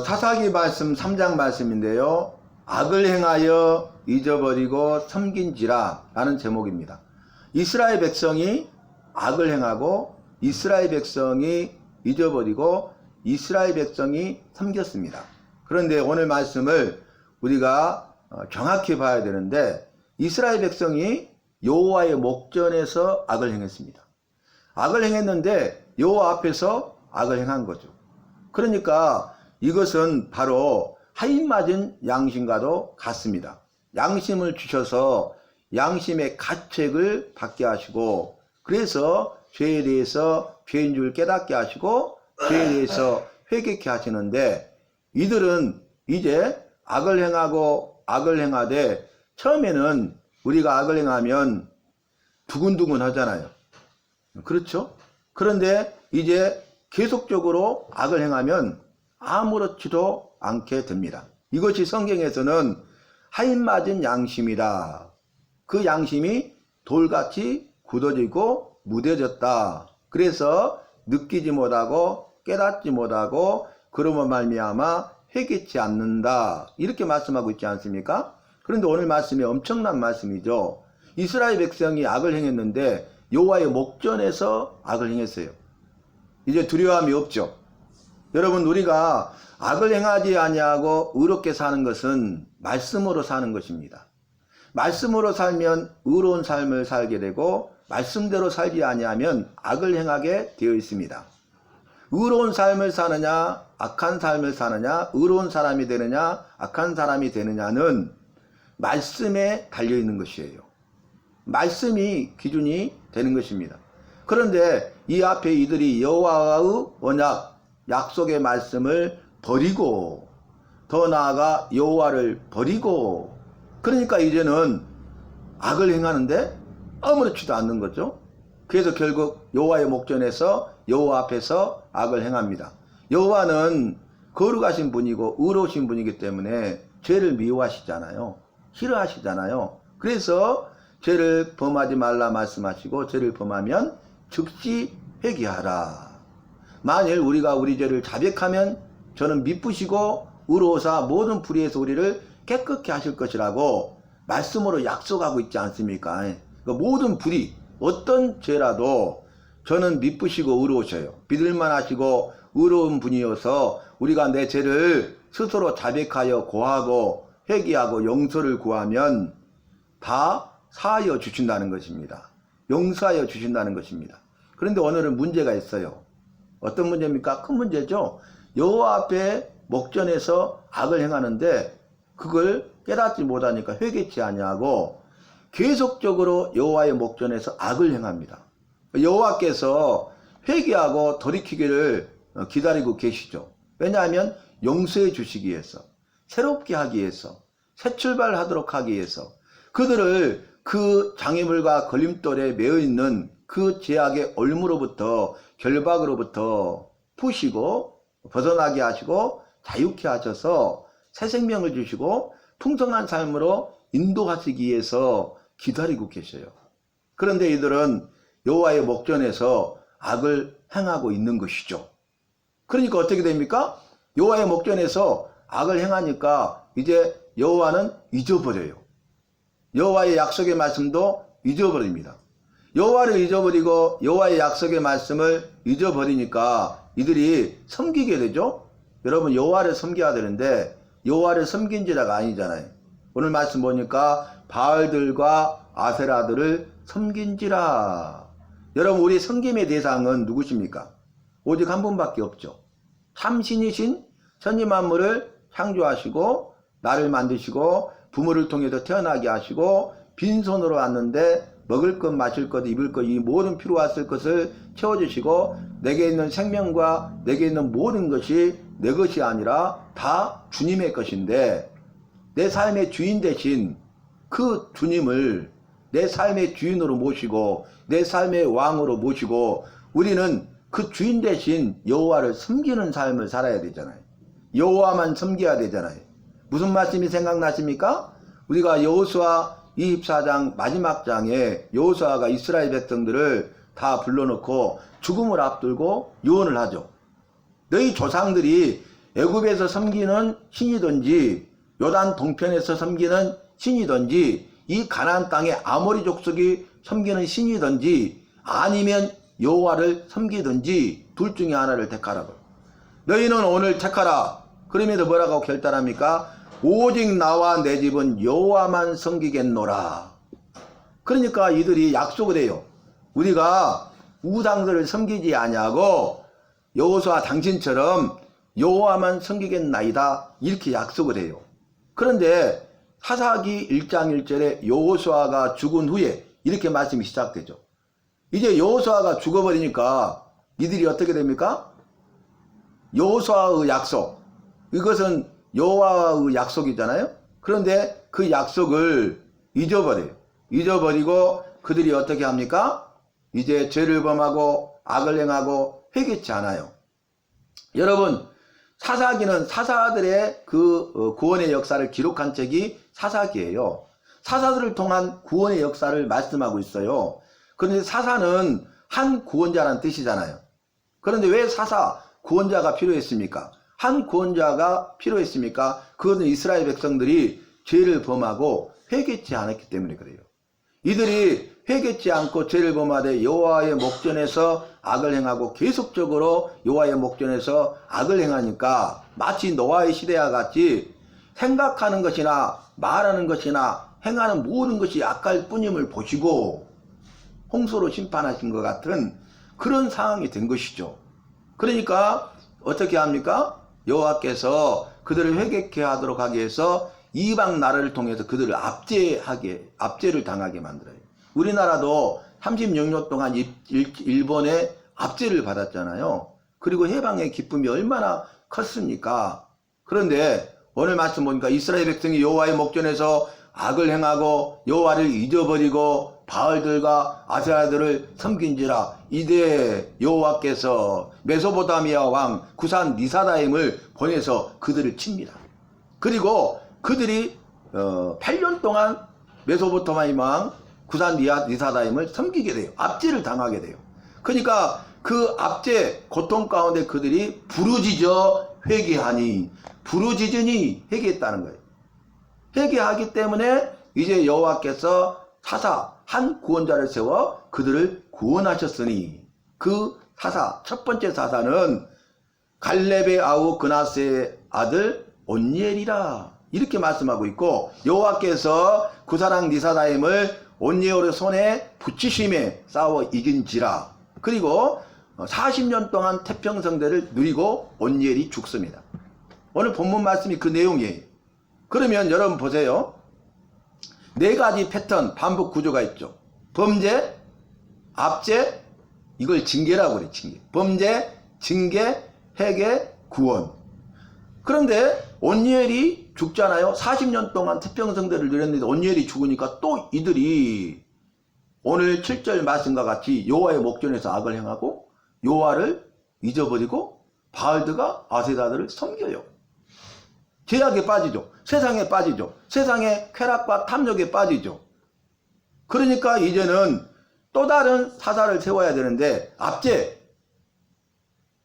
사사기 말씀 3장 말씀인데요. 악을 행하여 잊어버리고 섬긴지라 라는 제목입니다. 이스라엘 백성이 악을 행하고 이스라엘 백성이 잊어버리고 이스라엘 백성이 섬겼습니다. 그런데 오늘 말씀을 우리가 정확히 봐야 되는데, 이스라엘 백성이 여호와의 목전에서 악을 행했습니다. 악을 행했는데 여호와 앞에서 악을 행한 거죠. 그러니까 이것은 바로 하인 맞은 양심과도 같습니다. 양심을 주셔서 양심의 가책을 받게 하시고, 그래서 죄에 대해서 죄인 줄 깨닫게 하시고 죄에 대해서 회개케 하시는데, 이들은 이제 악을 행하고 악을 행하되, 처음에는 우리가 악을 행하면 두근두근 하잖아요. 그렇죠? 그런데 이제 계속적으로 악을 행하면 아무렇지도 않게 됩니다. 이것이 성경에서는 하인 맞은 양심이다. 그 양심이 돌같이 굳어지고 무뎌졌다. 그래서 느끼지 못하고 깨닫지 못하고 그러므로 말미암아 회개치 않는다. 이렇게 말씀하고 있지 않습니까? 그런데 오늘 말씀이 엄청난 말씀이죠. 이스라엘 백성이 악을 행했는데 여호와의 목전에서 악을 행했어요. 이제 두려움이 없죠. 여러분, 우리가 악을 행하지 아니하고 의롭게 사는 것은 말씀으로 사는 것입니다. 말씀으로 살면 의로운 삶을 살게 되고, 말씀대로 살지 아니하면 악을 행하게 되어 있습니다. 의로운 삶을 사느냐 악한 삶을 사느냐, 의로운 사람이 되느냐 악한 사람이 되느냐는 말씀에 달려 있는 것이에요. 말씀이 기준이 되는 것입니다. 그런데 이 앞에 이들이 여호와의 언약, 약속의 말씀을 버리고, 더 나아가 여호와를 버리고, 그러니까 이제는 악을 행하는데 아무렇지도 않는 거죠. 그래서 결국 여호와의 목전에서 여호와 앞에서 악을 행합니다. 여호와는 거룩하신 분이고 의로우신 분이기 때문에 죄를 미워하시잖아요. 싫어하시잖아요. 그래서 죄를 범하지 말라 말씀하시고, 죄를 범하면 즉시 회개하라. 만일 우리가 우리 죄를 자백하면 저는 미쁘시고 의로우사 모든 불의에서 우리를 깨끗게 하실 것이라고 말씀으로 약속하고 있지 않습니까? 그러니까 모든 불의, 어떤 죄라도 저는 미쁘시고 의로우셔요. 믿을만 하시고 의로운 분이어서 우리가 내 죄를 스스로 자백하여 고하고 회개하고 용서를 구하면 다 사하여 주신다는 것입니다. 용서하여 주신다는 것입니다. 그런데 오늘은 문제가 있어요. 어떤 문제입니까? 큰 문제죠. 여호와 앞에 목전에서 악을 행하는데 그걸 깨닫지 못하니까 회개치 아니하고 계속적으로 여호와의 목전에서 악을 행합니다. 여호와께서 회개하고 돌이키기를 기다리고 계시죠. 왜냐하면 용서해 주시기 위해서, 새롭게 하기 위해서, 새 출발하도록 하기 위해서, 그들을 그 장애물과 걸림돌에 매여 있는 그 죄악의 올무로부터, 결박으로부터 푸시고 벗어나게 하시고 자유케 하셔서 새 생명을 주시고 풍성한 삶으로 인도하시기 위해서 기다리고 계셔요. 그런데 이들은 여호와의 목전에서 악을 행하고 있는 것이죠. 그러니까 어떻게 됩니까? 여호와의 목전에서 악을 행하니까 이제 여호와는 잊어버려요. 여호와의 약속의 말씀도 잊어버립니다. 여호와를 잊어버리고 여호와의 약속의 말씀을 잊어버리니까 이들이 섬기게 되죠. 여러분, 여호와를 섬겨야 되는데 여호와를 섬긴지라가 아니잖아요. 오늘 말씀 보니까 바알들과 아세라들을 섬긴지라. 여러분, 우리 섬김의 대상은 누구십니까? 오직 한 분밖에 없죠. 참신이신 천지만물을 창조하시고 나를 만드시고 부모를 통해서 태어나게 하시고 빈손으로 왔는데 먹을 것, 마실 것, 입을 것, 이 모든 필요했을 것을 채워주시고, 내게 있는 생명과 내게 있는 모든 것이 내 것이 아니라 다 주님의 것인데, 내 삶의 주인 대신 그 주님을 내 삶의 주인으로 모시고 내 삶의 왕으로 모시고 우리는 그 주인 대신 여호와를 섬기는 삶을 살아야 되잖아요. 여호와만 섬겨야 되잖아요. 무슨 말씀이 생각나십니까? 우리가 여호수아 24장 마지막 장에 여호수아가 이스라엘 백성들을 다 불러놓고 죽음을 앞두고 유언을 하죠. 너희 조상들이 애굽에서 섬기는 신이든지 요단 동편에서 섬기는 신이든지 이 가나안 땅의 아모리 족속이 섬기는 신이든지 아니면 여호와를 섬기든지 둘 중에 하나를 택하라고. 너희는 오늘 택하라. 그러면서 뭐라고 결단합니까? 오직 나와 내 집은 여호와만 섬기겠노라. 그러니까 이들이 약속을 해요. 우리가 우상들을 섬기지 아니하고 여호수아 당신처럼 여호와만 섬기겠나이다. 이렇게 약속을 해요. 그런데 사사기 1장 1절에 여호수아가 죽은 후에 이렇게 말씀이 시작되죠. 이제 여호수아가 죽어버리니까 이들이 어떻게 됩니까? 여호수아의 약속, 이것은 여호와의 약속이잖아요. 그런데 그 약속을 잊어버려요. 잊어버리고 그들이 어떻게 합니까? 이제 죄를 범하고 악을 행하고 회개치 않아요. 여러분, 사사기는 사사들의 그 구원의 역사를 기록한 책이 사사기예요. 사사들을 통한 구원의 역사를 말씀하고 있어요. 그런데 사사는 한 구원자라는 뜻이잖아요. 그런데 왜 사사, 구원자가 필요했습니까? 한 구원자가 필요했습니까? 그것은 이스라엘 백성들이 죄를 범하고 회개치 않았기 때문에 그래요. 이들이 회개치 않고 죄를 범하되 여호와의 목전에서 악을 행하고 계속적으로 여호와의 목전에서 악을 행하니까 마치 노아의 시대와 같이 생각하는 것이나 말하는 것이나 행하는 모든 것이 악할 뿐임을 보시고 홍수로 심판하신 것 같은 그런 상황이 된 것이죠. 그러니까 어떻게 합니까? 여호와께서 그들을 회개케 하도록 하기 위해서 이방 나라를 통해서 그들을 압제를 당하게 만들어요. 우리나라도 36년 동안 일본의 압제를 받았잖아요. 그리고 해방의 기쁨이 얼마나 컸습니까? 그런데 오늘 말씀 보니까 이스라엘 백성이 여호와의 목전에서 악을 행하고 여호와를 잊어버리고 바알들과 아세라들을 섬긴지라 이제 여호와께서 메소포타미아 왕 구산 니사다임을 보내서 그들을 칩니다. 그리고 그들이 8년 동안 메소포타미아 왕 구산 니사다임을 섬기게 돼요. 압제를 당하게 돼요. 그러니까 그 압제 고통 가운데 그들이 부르짖어 회개하니 부르짖으니 회개했다는 거예요. 회개하기 때문에 이제 여호와께서 사사 한 구원자를 세워 그들을 구원하셨으니 그 사사 첫 번째 사사는 갈렙의 아우 그나스의 아들 온니엘이라 이렇게 말씀하고 있고 여호와께서 구사랑 니사다임을 온니엘의 손에 붙이심에 싸워 이긴지라. 그리고 40년 동안 태평성대를 누리고 온니엘이 죽습니다. 오늘 본문 말씀이 그 내용이에요. 그러면 여러분 보세요. 네 가지 패턴 반복 구조가 있죠. 범죄, 압제, 이걸 징계라고 그래. 징계. 범죄, 징계, 회개, 구원. 그런데 온니엘이 죽잖아요. 40년 동안 태평성대를 누렸는데 온니엘이 죽으니까 또 이들이 오늘 7절 말씀과 같이 여호와의 목전에서 악을 행하고 여호와를 잊어버리고 바알드가 아세라들을 섬겨요. 죄악에 빠지죠. 세상에 빠지죠. 세상의 쾌락과 탐욕에 빠지죠. 그러니까 이제는 또 다른 사사를 세워야 되는데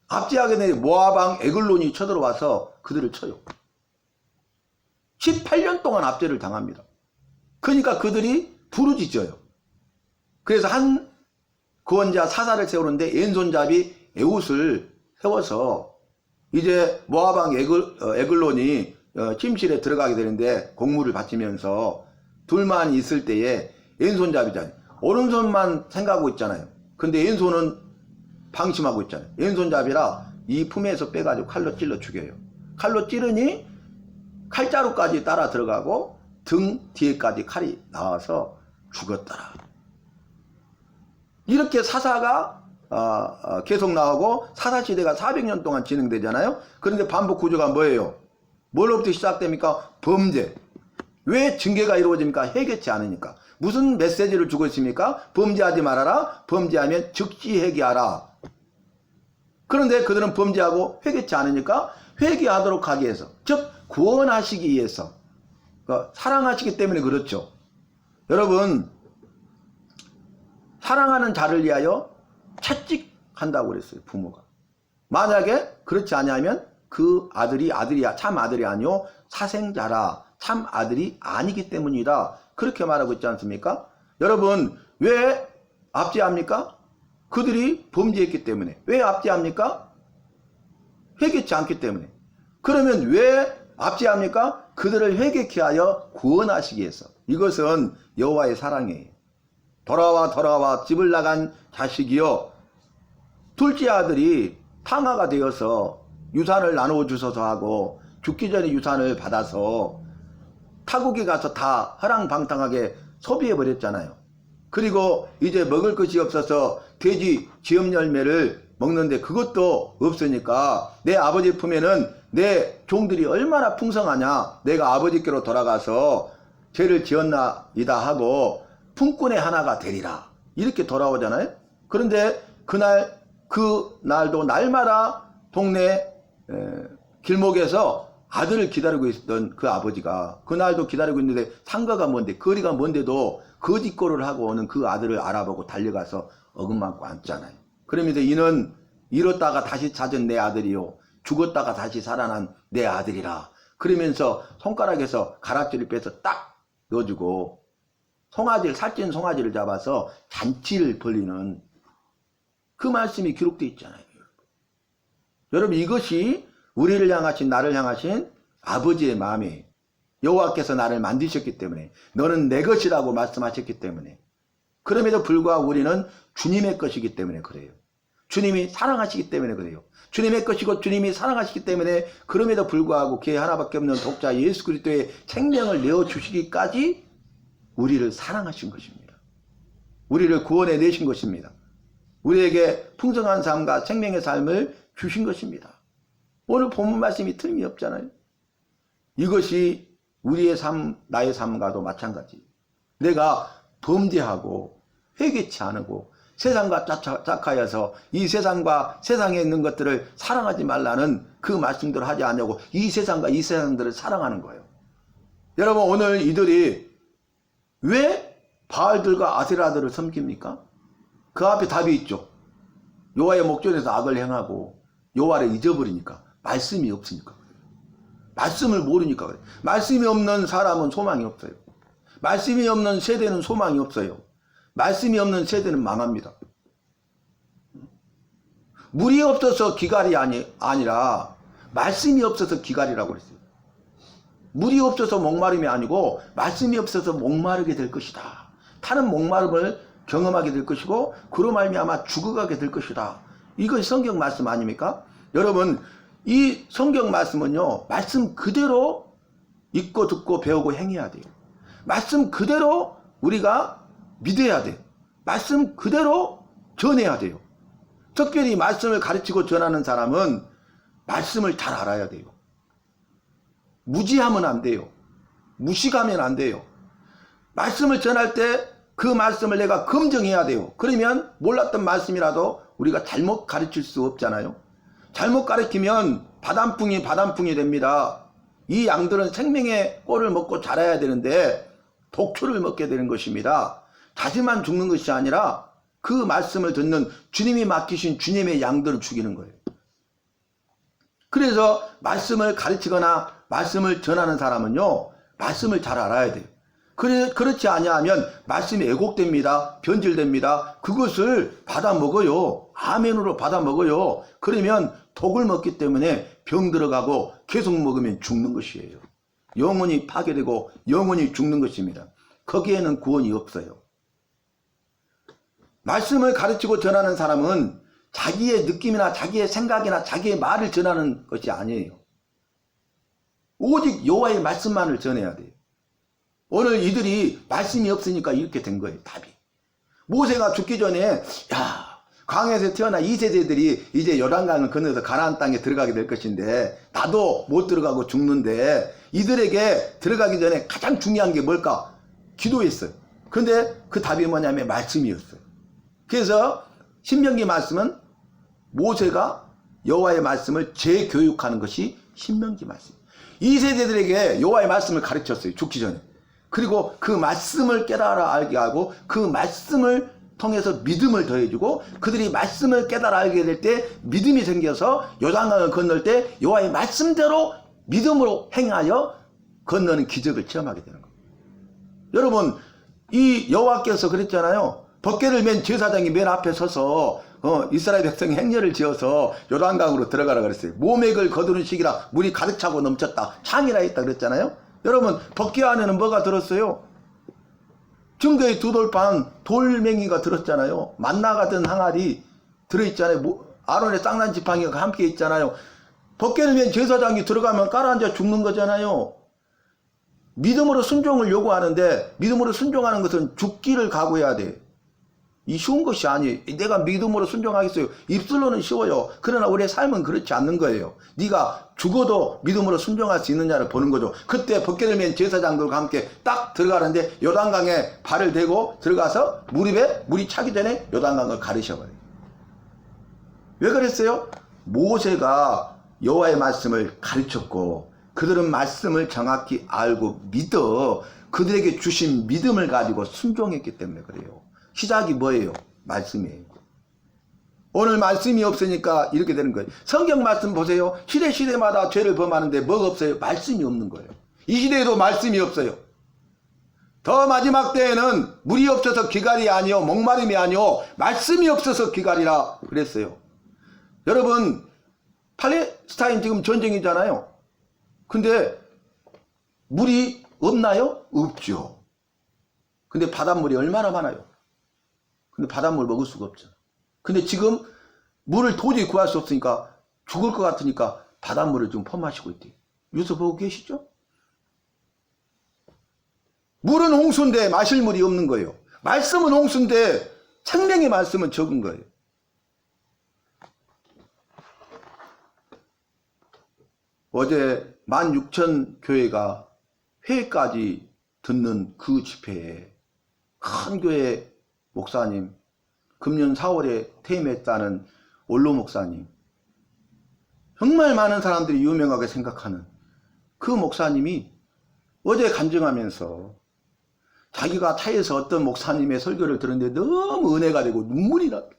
압제하게 되니 모압왕 에글론이 쳐들어와서 그들을 쳐요. 18년 동안 압제를 당합니다. 그러니까 그들이 부르짖어요. 그래서 한 구원자 사사를 세우는데 왼손잡이 에웃을 세워서 이제 모압왕 에글론이 침실에 들어가게 되는데 곡물을 바치면서 둘만 있을 때에 왼손잡이잖아요. 오른손만 생각하고 있잖아요. 근데 왼손은 방심하고 있잖아요. 왼손잡이라 이 품에서 빼가지고 칼로 찔러 죽여요. 칼로 찌르니 칼자루까지 따라 들어가고 등 뒤에까지 칼이 나와서 죽었더라. 이렇게 사사가 계속 나오고 사사시대가 400년 동안 진행되잖아요. 그런데 반복 구조가 뭐예요? 뭘로부터 시작됩니까? 범죄. 왜 징계가 이루어집니까? 회개치 않으니까. 무슨 메시지를 주고 있습니까? 범죄하지 말아라. 범죄하면 즉시 회개하라. 그런데 그들은 범죄하고 회개치 않으니까 회개하도록 하기 위해서, 즉 구원하시기 위해서, 사랑하시기 때문에 그렇죠. 여러분, 사랑하는 자를 위하여 채찍한다고 그랬어요. 부모가. 만약에 그렇지 않으면 그 아들이야 참 아들이 아니요 사생자라 참 아들이 아니기 때문이다. 그렇게 말하고 있지 않습니까? 여러분 왜 압제합니까? 그들이 범죄했기 때문에. 왜 압제합니까? 회개치 않기 때문에. 그러면 왜 압제합니까? 그들을 회개케 하여 구원하시기 위해서. 이것은 여호와의 사랑이에요. 돌아와 집을 나간 자식이요 둘째 아들이 탕화가 되어서 유산을 나누어 주소서 하고 죽기 전에 유산을 받아서 타국에 가서 다 허랑방탕하게 소비해 버렸잖아요. 그리고 이제 먹을 것이 없어서 돼지 지엄 열매를 먹는데 그것도 없으니까 내 아버지 품에는 내 종들이 얼마나 풍성하냐, 내가 아버지께로 돌아가서 죄를 지었나이다 하고 품꾼의 하나가 되리라 이렇게 돌아오잖아요. 그런데 그날도 날마다 동네 길목에서 아들을 기다리고 있었던 그 아버지가 그날도 기다리고 있는데 상가가 먼데 거리가 먼데도 거짓골을 하고 오는 그 아들을 알아보고 달려가서 어긋맞고 앉잖아요. 그러면서 이는 잃었다가 다시 찾은 내 아들이요 죽었다가 다시 살아난 내 아들이라 그러면서 손가락에서 가락지를 빼서 딱 넣어주고 살찐 송아지를 잡아서 잔치를 벌리는 그 말씀이 기록되어 있잖아요. 여러분 이것이 우리를 향하신 나를 향하신 아버지의 마음이에요. 여호와께서 나를 만드셨기 때문에 너는 내 것이라고 말씀하셨기 때문에 그럼에도 불구하고 우리는 주님의 것이기 때문에 그래요. 주님이 사랑하시기 때문에 그래요. 주님의 것이고 주님이 사랑하시기 때문에 그럼에도 불구하고 걔 하나밖에 없는 독자 예수 그리스도의 생명을 내어주시기까지 우리를 사랑하신 것입니다. 우리를 구원해 내신 것입니다. 우리에게 풍성한 삶과 생명의 삶을 주신 것입니다. 오늘 본문 말씀이 틀림이 없잖아요. 이것이 우리의 삶, 나의 삶과도 마찬가지. 내가 범죄하고 회개치 않고 세상과 짝하여서 이 세상과 세상에 있는 것들을 사랑하지 말라는 그 말씀들을 하지 않냐고 이 세상과 이 세상들을 사랑하는 거예요. 여러분 오늘 이들이 왜 바알들과 아세라들을 섬깁니까? 그 앞에 답이 있죠. 여호와의 목전에서 악을 행하고 여호와를 잊어버리니까 말씀이 없으니까 그래요. 말씀을 모르니까 그래요. 말씀이 없는 사람은 소망이 없어요. 말씀이 없는 세대는 소망이 없어요. 말씀이 없는 세대는 망합니다. 물이 없어서 기갈이 아니라 말씀이 없어서 기갈이라고 그랬어요. 물이 없어서 목마름이 아니고 말씀이 없어서 목마르게 될 것이다. 타는 목마름을 경험하게 될 것이고 그로 말미암아 죽어가게 될 것이다. 이것이 성경 말씀 아닙니까? 여러분 이 성경 말씀은요 말씀 그대로 읽고 듣고 배우고 행해야 돼요. 말씀 그대로 우리가 믿어야 돼요. 말씀 그대로 전해야 돼요. 특별히 말씀을 가르치고 전하는 사람은 말씀을 잘 알아야 돼요. 무지하면 안 돼요. 무식하면 안 돼요. 말씀을 전할 때 그 말씀을 내가 검증해야 돼요. 그러면 몰랐던 말씀이라도 우리가 잘못 가르칠 수 없잖아요. 잘못 가르치면 바람풍이 됩니다. 이 양들은 생명의 꼴을 먹고 자라야 되는데 독초를 먹게 되는 것입니다. 자신만 죽는 것이 아니라 그 말씀을 듣는 주님이 맡기신 주님의 양들을 죽이는 거예요. 그래서 말씀을 가르치거나 말씀을 전하는 사람은요 말씀을 잘 알아야 돼요. 그렇지 아니하면 말씀이 왜곡됩니다. 변질됩니다. 그것을 받아먹어요. 아멘으로 받아먹어요. 그러면 독을 먹기 때문에 병 들어가고 계속 먹으면 죽는 것이에요. 영혼이 파괴되고 영혼이 죽는 것입니다. 거기에는 구원이 없어요. 말씀을 가르치고 전하는 사람은 자기의 느낌이나 자기의 생각이나 자기의 말을 전하는 것이 아니에요. 오직 여호와의 말씀만을 전해야 돼요. 오늘 이들이 말씀이 없으니까 이렇게 된 거예요. 답이. 모세가 죽기 전에 광야에서 태어난 2세대들이 이제 요단강을 건너서 가나안 땅에 들어가게 될 것인데 나도 못 들어가고 죽는데 이들에게 들어가기 전에 가장 중요한 게 뭘까? 기도했어요. 근데 그 답이 뭐냐면 말씀이었어요. 그래서 신명기 말씀은 모세가 여호와의 말씀을 재교육하는 것이 신명기 말씀. 2세대들에게 여호와의 말씀을 가르쳤어요. 죽기 전에. 그리고 그 말씀을 깨달아 알게 하고 그 말씀을 통해서 믿음을 더해주고 그들이 말씀을 깨달아 알게 될 때 믿음이 생겨서 요단강을 건널 때 여호와의 말씀대로 믿음으로 행하여 건너는 기적을 체험하게 되는 겁니다. 여러분, 이 여호와께서 그랬잖아요. 벗개를 맨 제사장이 맨 앞에 서서 이스라엘 백성이 행렬을 지어서 요단강으로 들어가라 그랬어요. 모맥을 거두는 시기라 물이 가득 차고 넘쳤다. 창이라 했다 그랬잖아요. 여러분, 벗개 안에는 뭐가 들었어요? 증거의 두 돌판 돌멩이가 들었잖아요. 만나가 든 항아리 들어있잖아요. 아론의 쌍난 지팡이가 함께 있잖아요. 벗개를 맨 제사장이 들어가면 깔아앉아 죽는 거잖아요. 믿음으로 순종을 요구하는데 믿음으로 순종하는 것은 죽기를 각오해야 돼. 이 쉬운 것이 아니에요. 내가 믿음으로 순종하겠어요. 입술로는 쉬워요. 그러나 우리의 삶은 그렇지 않는 거예요. 네가 죽어도 믿음으로 순종할 수 있느냐를 보는 거죠. 그때 벗개를 맨 제사장들과 함께 딱 들어가는데 요단강에 발을 대고 들어가서 무릎에 물이 차기 전에 요단강을 가르셔버려요. 왜 그랬어요? 모세가 여호와의 말씀을 가르쳤고 그들은 말씀을 정확히 알고 믿어 그들에게 주신 믿음을 가지고 순종했기 때문에 그래요. 시작이 뭐예요? 말씀이에요. 오늘 말씀이 없으니까 이렇게 되는 거예요. 성경 말씀 보세요. 시대마다 죄를 범하는데 뭐가 없어요? 말씀이 없는 거예요. 이 시대에도 말씀이 없어요. 더 마지막 때에는 물이 없어서 기갈이 아니요 목마름이 아니요 말씀이 없어서 기갈이라 그랬어요. 여러분, 팔레스타인 지금 전쟁이잖아요. 근데 물이 없나요? 없죠. 근데 바닷물이 얼마나 많아요. 근데 바닷물 먹을 수가 없죠. 근데 지금 물을 도저히 구할 수 없으니까 죽을 것 같으니까 바닷물을 좀 퍼마시고 있대요. 요새 보고 계시죠? 물은 홍수인데 마실 물이 없는 거예요. 말씀은 홍수인데 생명의 말씀은 적은 거예요. 어제 16,000교회가 회까지 듣는 그 집회에 큰 교회 목사님, 금년 4월에 퇴임했다는 원로 목사님, 정말 많은 사람들이 유명하게 생각하는 그 목사님이 어제 간증하면서 자기가 차에서 어떤 목사님의 설교를 들었는데 너무 은혜가 되고 눈물이 났고,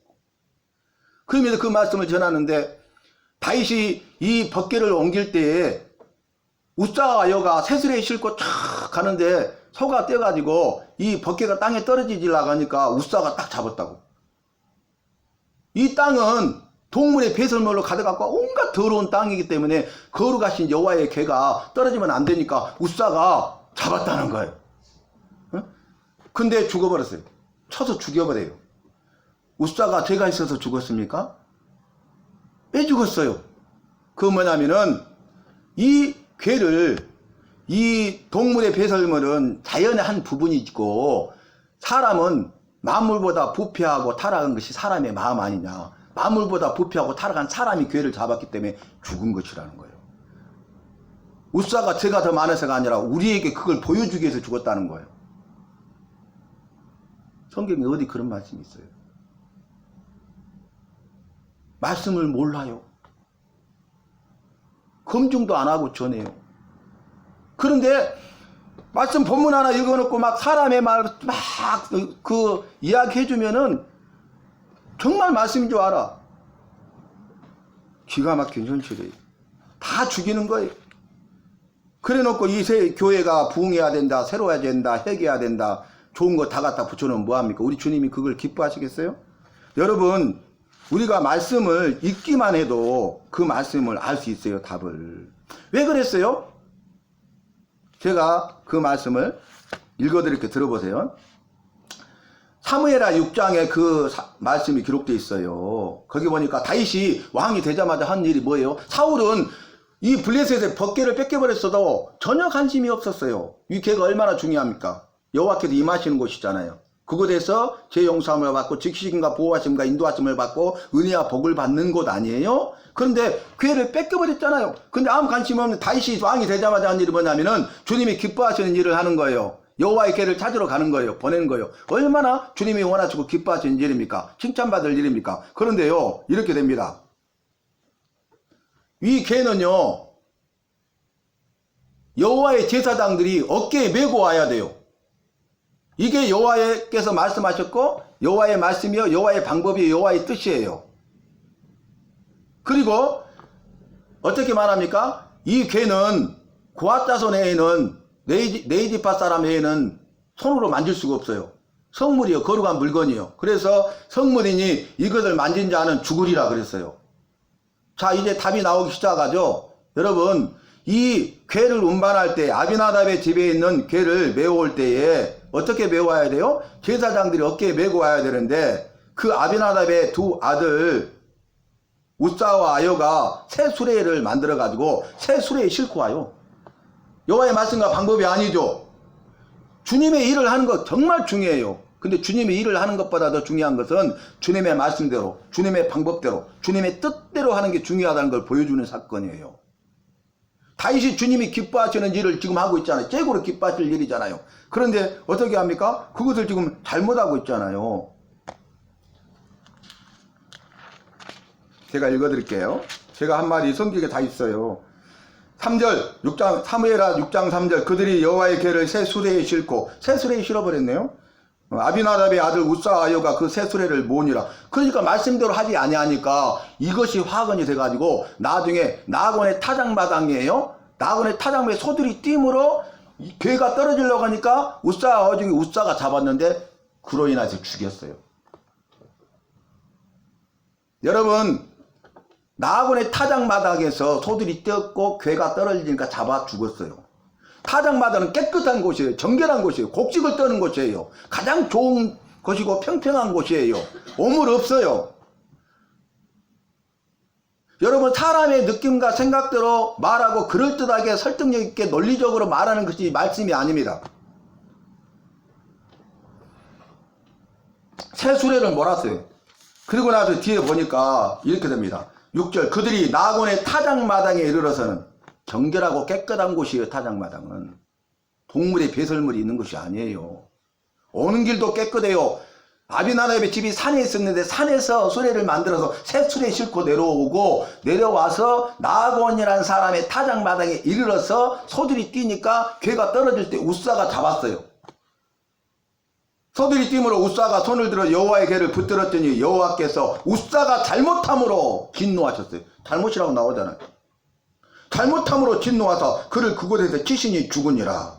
그러면서 그 말씀을 전하는데 다윗이 이 벗개를 옮길 때에 우사와 여가 새술에 싣고 쫙 가는데 소가 떼가지고 이 벗개가 땅에 떨어지려고 하니까 우사가 딱 잡았다고. 이 땅은 동물의 배설물로 가득하고 온갖 더러운 땅이기 때문에 거룩하신 여호와의 개가 떨어지면 안 되니까 우사가 잡았다는 거예요. 근데 죽어버렸어요. 쳐서 죽여버려요. 우사가 죄가 있어서 죽었습니까? 왜 죽었어요? 그 뭐냐면은 이 괴를, 이 동물의 배설물은 자연의 한 부분이고 사람은 만물보다 부패하고 타락한 것이 사람의 마음 아니냐. 만물보다 부패하고 타락한 사람이 괴를 잡았기 때문에 죽은 것이라는 거예요. 우사가 죄가 더 많아서가 아니라 우리에게 그걸 보여주기 위해서 죽었다는 거예요. 성경에 어디 그런 말씀이 있어요? 말씀을 몰라요. 검증도 안 하고 전해요. 그런데 말씀 본문 하나 읽어놓고 막 사람의 말 막 그 이야기 해주면은 정말 말씀인 줄 알아. 기가 막힌 현실이에요. 다 죽이는 거예요. 그래 놓고 이 교회가 부흥해야 된다, 새로워야 된다, 회개해야 된다, 좋은 거 다 갖다 붙여놓으면 뭐합니까? 우리 주님이 그걸 기뻐하시겠어요? 여러분, 우리가 말씀을 읽기만 해도 그 말씀을 알 수 있어요, 답을. 왜 그랬어요? 제가 그 말씀을 읽어드릴게요. 들어보세요. 사무엘하 6장에 그 말씀이 기록되어 있어요. 거기 보니까 다윗이 왕이 되자마자 한 일이 뭐예요? 사울은 이 블레셋의 벗개를 뺏겨버렸어도 전혀 관심이 없었어요. 이 개가 얼마나 중요합니까? 여호와께서 임하시는 곳이잖아요. 그곳에서 제 용서함을 받고 지키심과 보호하심과 인도하심을 받고 은혜와 복을 받는 곳 아니에요? 그런데 괴를 뺏겨버렸잖아요. 근데 아무 관심 없는 다윗이 왕이 되자마자 한 일이 뭐냐면은 주님이 기뻐하시는 일을 하는 거예요. 여호와의 괴를 찾으러 가는 거예요. 보내는 거예요. 얼마나 주님이 원하시고 기뻐하시는 일입니까? 칭찬받을 일입니까? 그런데요, 이렇게 됩니다. 이 괴는요, 여호와의 제사장들이 어깨에 메고 와야 돼요. 이게 여호와께서 말씀하셨고 여호와의 말씀이요 여호와의 방법이요 여호와의 뜻이에요. 그리고 어떻게 말합니까? 이 괴는 고앗 자손 외에는 네이지파 사람 외에는 손으로 만질 수가 없어요. 성물이요 거룩한 물건이요. 그래서 성물이니 이것을 만진 자는 죽으리라 그랬어요. 자, 이제 답이 나오기 시작하죠. 여러분, 이 괴를 운반할 때 아비나답의 집에 있는 괴를 메어올 때에 어떻게 메어와야 돼요? 제사장들이 어깨에 메고 와야 되는데 그 아비나답의 두 아들 우사와 아요가 새 수레를 만들어 가지고 새 수레에 싣고 와요. 여호와의 말씀과 방법이 아니죠. 주님의 일을 하는 것 정말 중요해요. 근데 주님의 일을 하는 것보다 더 중요한 것은 주님의 말씀대로, 주님의 방법대로, 주님의 뜻대로 하는 게 중요하다는 걸 보여주는 사건이에요. 다윗이 주님이 기뻐하시는 일을 지금 하고 있잖아요. 최고로 기뻐하실 일이잖아요. 그런데 어떻게 합니까? 그것을 지금 잘못하고 있잖아요. 제가 읽어드릴게요. 제가 한 말이 성경에 다 있어요. 3절, 6장, 사무엘하 6장 3절, 그들이 여호와의 궤를 새 수레에 싣고, 새 수레에 실어버렸네요. 아비나답의 아들 우사아요가 그 새 수레를 모으니라. 그러니까 말씀대로 하지 아니하니까 이것이 화근이 돼가지고 나중에 나곤의 타작마당이에요. 나곤의 타작마당에 소들이 띠므로 궤가 떨어지려고 하니까 우사 중에 우사가 잡았는데 그로 인해서 죽였어요. 여러분, 나곤의 타작마당에서 소들이 뛰었고 궤가 떨어지니까 잡아 죽었어요. 타작마당은 깨끗한 곳이에요. 정결한 곳이에요. 곡식을 떠는 곳이에요. 가장 좋은 곳이고 평평한 곳이에요. 오물 없어요. 여러분, 사람의 느낌과 생각대로 말하고 그럴듯하게 설득력 있게 논리적으로 말하는 것이 말씀이 아닙니다. 새 수레를 몰았어요. 그리고 나서 뒤에 보니까 이렇게 됩니다. 6절, 그들이 나곤의 타작마당에 이르러서는, 정결하고 깨끗한 곳이에요. 타작마당은 동물의 배설물이 있는 것이 아니에요. 오는 길도 깨끗해요. 아비나답의 집이 산에 있었는데 산에서 수레를 만들어서 새 수레에 싣고 내려오고, 내려와서 나곤이라는 사람의 타작마당에 이르러서 소들이 뛰니까 궤가 떨어질 때 우사가 잡았어요. 소들이 뛰므로 우사가 손을 들어 여호와의 궤를 붙들었더니 여호와께서 우사가 잘못함으로 진노하셨어요. 잘못이라고 나오잖아요. 잘못함으로 진노하사 그를 그곳에서 치시니 죽으니라.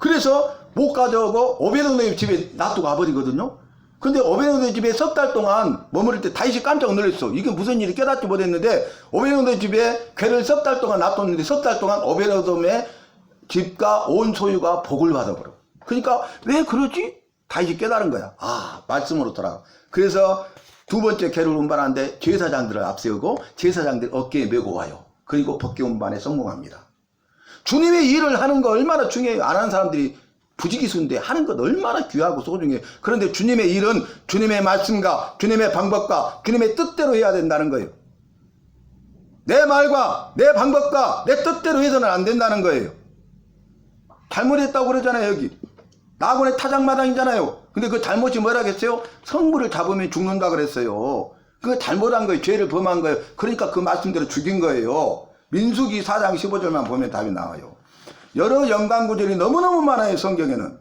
그래서 못 가져오고 오베드에돔 집에 놔두고 가버리거든요. 근데 오베드에돔 집에 석 달 동안 머무를 때 다윗이 깜짝 놀랐어. 이게 무슨 일이 깨닫지 못했는데 오베드에돔 집에 궤를 석 달 동안 놔뒀는데 석 달 동안 오베드에돔의 집과 온 소유가 복을 받아버려. 그러니까 왜 그러지? 다윗이 깨달은 거야. 아, 말씀으로 돌아가. 그래서 두 번째 궤를 운반하는데 제사장들을 앞세우고 제사장들 어깨에 메고 와요. 그리고 법궤 운반에 성공합니다. 주님의 일을 하는 거 얼마나 중요해요. 안 하는 사람들이 부지기수인데 하는 것 얼마나 귀하고 소중해요. 그런데 주님의 일은 주님의 말씀과 주님의 방법과 주님의 뜻대로 해야 된다는 거예요. 내 말과 내 방법과 내 뜻대로 해서는 안 된다는 거예요. 잘못했다고 그러잖아요. 여기 나곤의 타작마당이잖아요. 근데 그 잘못이 뭐라겠어요? 성물을 잡으면 죽는다 그랬어요. 그거 잘못한 거예요. 죄를 범한 거예요. 그러니까 그 말씀대로 죽인 거예요. 민수기 4장 15절만 보면 답이 나와요. 여러 연관 구절이 너무너무 많아요. 성경에는.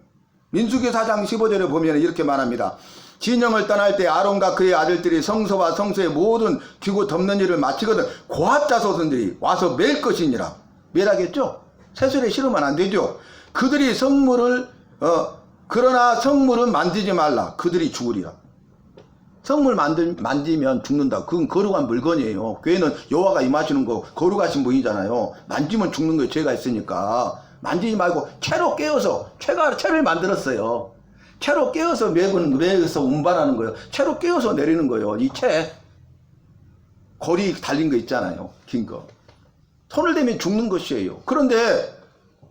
민수기 4장 15절에 보면 이렇게 말합니다. 진영을 떠날 때 아론과 그의 아들들이 성소와 성소의 모든 기구 덮는 일을 마치거든 고앗 자손들이 와서 맬 것이니라. 멸하겠죠? 새술에 실으면 안 되죠. 그들이 성물을 그러나 성물은 만지지 말라. 그들이 죽으리라. 성물 만지면 죽는다. 그건 거룩한 물건이에요. 궤는 여호와가 임하시는 거 거룩하신 분이잖아요. 만지면 죽는 거예요. 죄가 있으니까. 만지지 말고 채로 깨어서, 채를 만들었어요. 채로 깨어서 매서 운반하는 거예요. 채로 깨어서 내리는 거예요. 이 채. 고리 달린 거 있잖아요. 긴 거. 손을 대면 죽는 것이에요. 그런데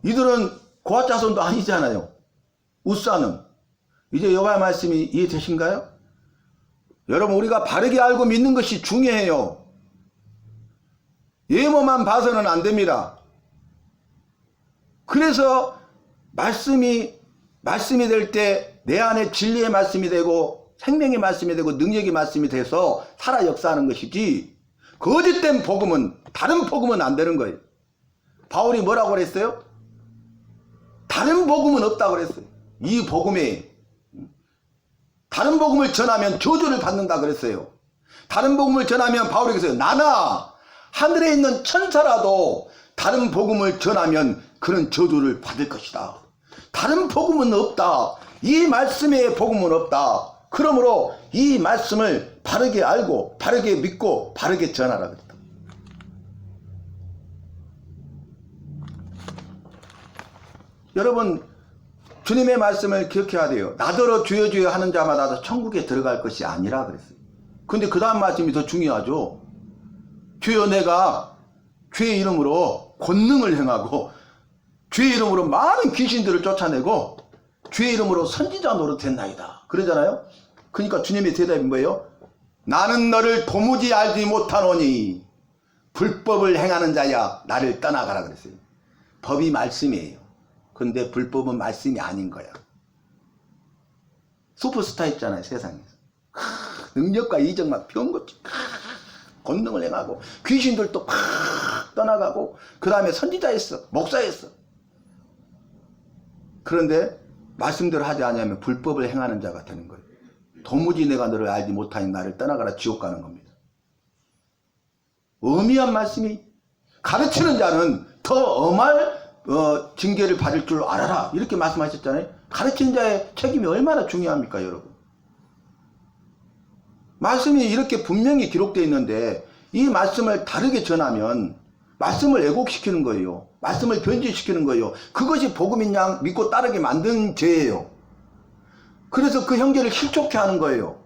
이들은 고앗 자손도 아니잖아요. 우사는. 이제 여호와의 말씀이 이해되신가요? 여러분, 우리가 바르게 알고 믿는 것이 중요해요. 예모만 봐서는 안 됩니다. 그래서 말씀이 될 때 내 안에 진리의 말씀이 되고 생명의 말씀이 되고 능력의 말씀이 돼서 살아 역사하는 것이지, 거짓된 복음은, 다른 복음은 안 되는 거예요. 바울이 뭐라고 그랬어요? 다른 복음은 없다고 그랬어요. 이 복음에 다른 복음을 전하면 저주를 받는다 그랬어요. 다른 복음을 전하면 바울이 그랬어요. 나나 하늘에 있는 천사라도 다른 복음을 전하면 그런 저주를 받을 것이다. 다른 복음은 없다. 이 말씀에 복음은 없다. 그러므로 이 말씀을 바르게 알고 바르게 믿고 바르게 전하라 그랬다. 여러분, 주님의 말씀을 기억해야 돼요. 나더러 주여 주여 하는 자마다 다 천국에 들어갈 것이 아니라 그랬어요. 근데 그 다음 말씀이 더 중요하죠. 주여 내가 주의 이름으로 권능을 행하고 주의 이름으로 많은 귀신들을 쫓아내고 주의 이름으로 선지자 노릇했나이다. 그러잖아요. 그러니까 주님의 대답이 뭐예요? 나는 너를 도무지 알지 못하노니 불법을 행하는 자야 나를 떠나가라 그랬어요. 법이 말씀이에요. 근데 불법은 말씀이 아닌 거야. 슈퍼스타 있잖아요, 세상에서. 능력과 이적만 병것이 권능을 행하고 귀신들도 팍 떠나가고 그 다음에 선지자였어, 목사였어. 그런데 말씀대로 하지 않으면 불법을 행하는 자가 되는 거예요. 도무지 내가 너를 알지 못하니 나를 떠나가라, 지옥 가는 겁니다. 엄미한 말씀이, 가르치는 자는 더 엄할 징계를 받을 줄 알아라, 이렇게 말씀하셨잖아요. 가르치는 자의 책임이 얼마나 중요합니까, 여러분? 말씀이 이렇게 분명히 기록되어 있는데 이 말씀을 다르게 전하면 말씀을 왜곡시키는 거예요. 말씀을 변질시키는 거예요. 그것이 복음인 양 믿고 따르게 만든 죄예요. 그래서 그 형제를 실족케 하는 거예요.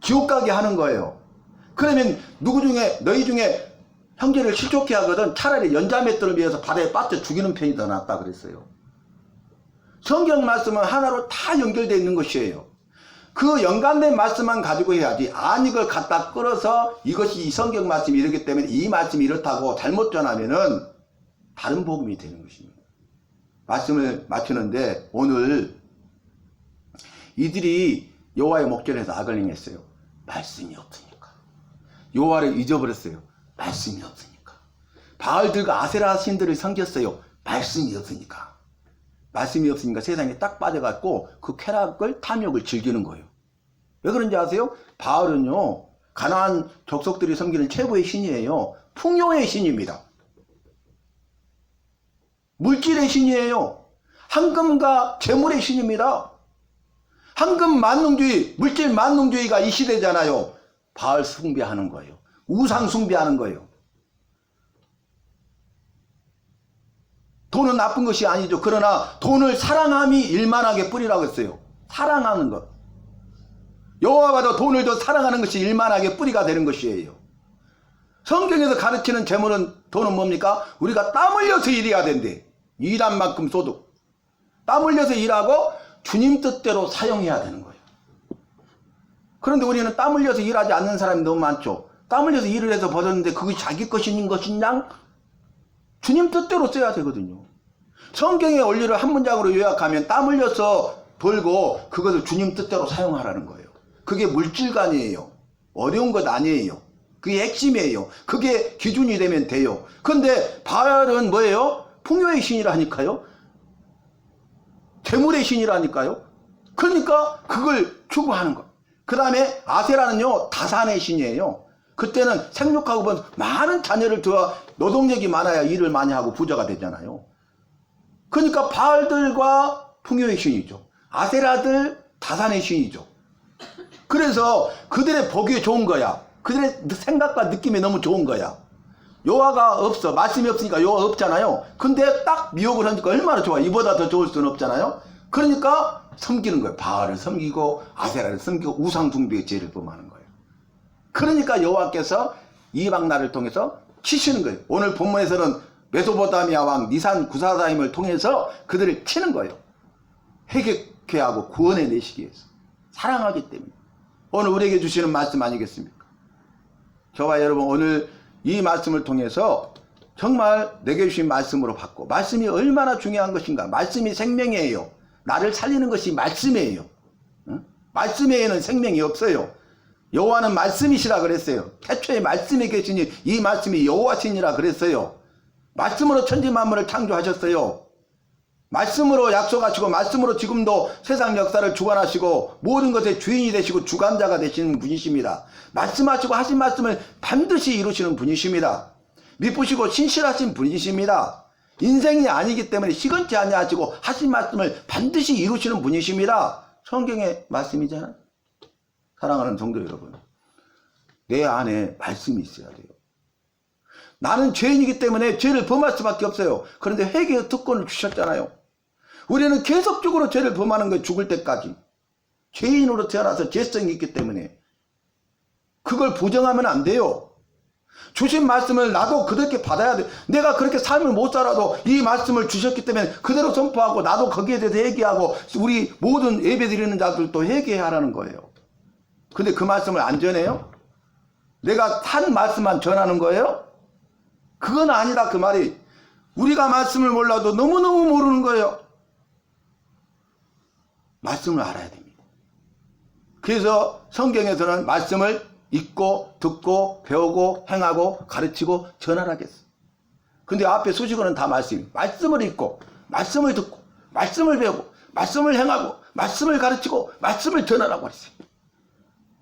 지옥 가게 하는 거예요. 그러면 너희 중에 형제를 실족케 하거든 차라리 연자맷돌을 위해서 바다에 빠져 죽이는 편이 더 낫다 그랬어요. 성경 말씀은 하나로 다 연결되어 있는 것이에요. 그 연관된 말씀만 가지고 해야지, 이걸 갖다 끌어서 이것이 이 성경 말씀이 이렇기 때문에 이 말씀이 이렇다고 잘못 전하면은 다른 복음이 되는 것입니다. 말씀을 마치는데, 오늘 이들이 여호와의 목전에서 악을 행했어요. 말씀이 없으니까. 여호와를 잊어버렸어요. 말씀이 없으니까. 바알들과 아세라 신들을 섬겼어요. 말씀이 없으니까. 말씀이 없으니까 세상에 딱 빠져갖고 그 쾌락을, 탐욕을 즐기는 거예요. 왜 그런지 아세요? 바알은요, 가나안 족속들이 섬기는 최고의 신이에요. 풍요의 신입니다. 물질의 신이에요. 황금과 재물의 신입니다. 황금 만능주의, 물질 만능주의가 이 시대잖아요. 바알 숭배하는 거예요. 우상 숭배하는 거예요. 돈은 나쁜 것이 아니죠. 그러나 돈을 사랑함이 일만하게 뿌리라고 했어요. 사랑하는 것. 여호와가 더 돈을 더 사랑하는 것이 일만하게 뿌리가 되는 것이에요. 성경에서 가르치는 재물은, 돈은 뭡니까? 우리가 땀 흘려서 일해야 된대. 일한 만큼 소득. 땀 흘려서 일하고 주님 뜻대로 사용해야 되는 거예요. 그런데 우리는 땀 흘려서 일하지 않는 사람이 너무 많죠. 땀 흘려서 일을 해서 벌었는데 그것이 자기 것인 것이냐? 주님 뜻대로 써야 되거든요. 성경의 원리를 한 문장으로 요약하면 땀 흘려서 벌고 그것을 주님 뜻대로 사용하라는 거예요. 그게 물질관이에요. 어려운 것 아니에요. 그게 핵심이에요. 그게 기준이 되면 돼요. 그런데 바알은 뭐예요? 풍요의 신이라니까요. 재물의 신이라니까요. 그러니까 그걸 추구하는 것. 그 다음에 아세라는요, 다산의 신이에요. 그때는 생육하고 보면 많은 자녀를 두어 노동력이 많아야 일을 많이 하고 부자가 되잖아요. 그러니까 바알들과 풍요의 신이죠. 아세라들 다산의 신이죠. 그래서 그들의 보기에 좋은 거야. 그들의 생각과 느낌이 너무 좋은 거야. 여호와가 없어. 말씀이 없으니까 여호와 없잖아요. 근데 딱 미혹을 하니까 얼마나 좋아. 이보다 더 좋을 수는 없잖아요. 그러니까 섬기는 거예요. 바알을 섬기고 아세라를 섬기고 우상 숭배의 죄를 범하는 거예요. 그러니까 여호와께서 이방 나라를 통해서 치시는 거예요. 오늘 본문에서는 메소포타미아 왕 니산 구사다임을 통해서 그들을 치는 거예요. 회개케 하고 구원해 내시기 위해서. 사랑하기 때문에. 오늘 우리에게 주시는 말씀 아니겠습니까? 저와 여러분, 오늘 이 말씀을 통해서 정말 내게 주신 말씀으로 받고, 말씀이 얼마나 중요한 것인가. 말씀이 생명이에요. 나를 살리는 것이 말씀이에요. 응? 말씀 외에는 생명이 없어요. 여호와는 말씀이시라 그랬어요. 태초에 말씀이 계시니 이 말씀이 여호와시니라 그랬어요. 말씀으로 천지 만물을 창조하셨어요. 말씀으로 약속하시고 말씀으로 지금도 세상 역사를 주관하시고 모든 것의 주인이 되시고 주관자가 되시는 분이십니다. 말씀하시고 하신 말씀을 반드시 이루시는 분이십니다. 미쁘시고 신실하신 분이십니다. 인생이 아니기 때문에 시건치 아니하시고 하신 말씀을 반드시 이루시는 분이십니다. 성경의 말씀이잖아요. 사랑하는 성도 여러분, 내 안에 말씀이 있어야 돼요. 나는 죄인이기 때문에 죄를 범할 수밖에 없어요. 그런데 회개의 특권을 주셨잖아요. 우리는 계속적으로 죄를 범하는 거예요. 죽을 때까지. 죄인으로 태어나서 죄성이 있기 때문에 그걸 부정하면 안 돼요. 주신 말씀을 나도 그렇게 받아야 돼. 내가 그렇게 삶을 못 살아도 이 말씀을 주셨기 때문에 그대로 선포하고 나도 거기에 대해서 회개하고 우리 모든 예배 드리는 자들도 회개하라는 거예요. 근데 그 말씀을 안 전해요? 내가 한 말씀만 전하는 거예요? 그건 아니다 그 말이. 우리가 말씀을 몰라도 너무너무 모르는 거예요. 말씀을 알아야 됩니다. 그래서 성경에서는 말씀을 읽고 듣고 배우고 행하고 가르치고 전하라겠어. 근데 앞에 수식어는 다 말씀이에요. 말씀을 읽고 말씀을 듣고 말씀을 배우고 말씀을 행하고 말씀을 가르치고 말씀을 전하라고 했어요.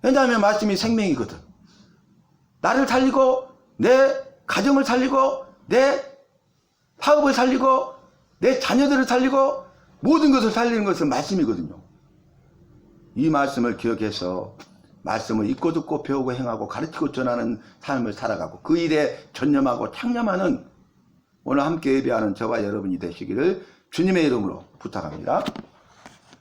왜냐하면 말씀이 생명이거든. 나를 살리고 내 가정을 살리고 내 사업을 살리고 내 자녀들을 살리고 모든 것을 살리는 것은 말씀이거든요. 이 말씀을 기억해서 말씀을 읽고 듣고 배우고 행하고 가르치고 전하는 삶을 살아가고 그 일에 전념하고 창념하는 오늘 함께 예배하는 저와 여러분이 되시기를 주님의 이름으로 부탁합니다.